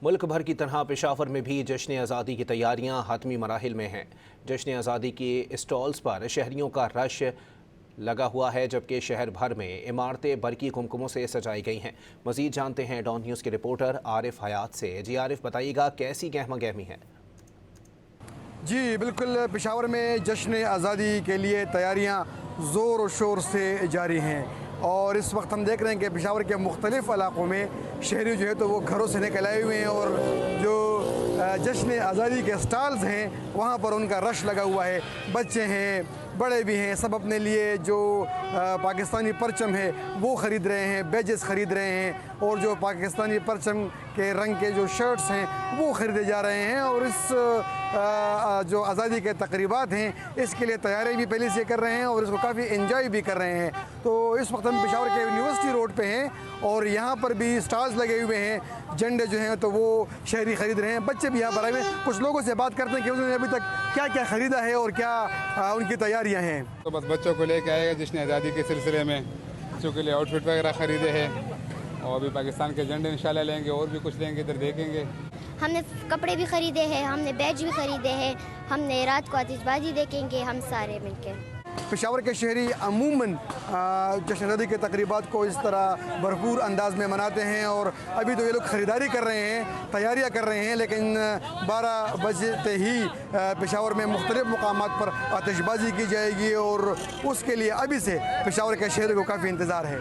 ملک بھر کی طرح پشاور میں بھی جشن آزادی کی تیاریاں حتمی مراحل میں ہیں۔ جشن آزادی کے اسٹالز پر شہریوں کا رش لگا ہوا ہے، جبکہ شہر بھر میں عمارتیں برقی کمکموں سے سجائی گئی ہیں۔ مزید جانتے ہیں ڈان نیوز کے رپورٹر عارف حیات سے۔ جی عارف، بتائیے گا کیسی گہما گہمی ہے؟ جی بالکل، پشاور میں جشن آزادی کے لیے تیاریاں زور و شور سے جاری ہیں، اور اس وقت ہم دیکھ رہے ہیں کہ پشاور کے مختلف علاقوں میں شہری جو ہے تو وہ گھروں سے نکل آئے ہوئے ہیں، اور جو جشن آزادی کے اسٹالز ہیں وہاں پر ان کا رش لگا ہوا ہے۔ بچے ہیں، بڑے بھی ہیں، سب اپنے لیے جو پاکستانی پرچم ہے وہ خرید رہے ہیں، بیجز خرید رہے ہیں، اور جو پاکستانی پرچم کے رنگ کے جو شرٹس ہیں وہ خریدے جا رہے ہیں، اور اس جو آزادی کے تقریبات ہیں اس کے لیے تیاری بھی پہلے سے کر رہے ہیں اور اس کو کافی انجوائے بھی کر رہے ہیں۔ تو اس وقت ہم پشاور کے یونیورسٹی روڈ پہ ہیں، اور یہاں پر بھی سٹالز لگے ہوئے ہیں، جھنڈے جو ہیں تو وہ شہری خرید رہے ہیں، بچے بھی یہاں پر آئے ہوئے ہیں۔ کچھ لوگوں سے بات کرتے ہیں کہ انہوں نے ابھی تک کیا کیا خریدا ہے اور کیا ان کی تیاریاں ہیں۔ تو بس بچوں کو لے کے آئے گا جشن آزادی کے سلسلے میں، بچوں کے لیے آؤٹ فٹ وغیرہ خریدے ہیں، اور ابھی پاکستان کے جھنڈے انشاءاللہ لیں گے، اور بھی کچھ لیں گے، ادھر دیکھیں گے۔ ہم نے کپڑے بھی خریدے ہیں، ہم نے بیج بھی خریدے ہیں، ہم نے رات کو آتش بازی دیکھیں گے ہم سارے مل کے۔ پشاور کے شہری عموماً جشن آزادی کے تقریبات کو اس طرح بھرپور انداز میں مناتے ہیں، اور ابھی تو یہ لوگ خریداری کر رہے ہیں، تیاریاں کر رہے ہیں، لیکن 12 بجتے ہی پشاور میں مختلف مقامات پر آتش بازی کی جائے گی، اور اس کے لیے ابھی سے پشاور کے شہری کو کافی انتظار ہے۔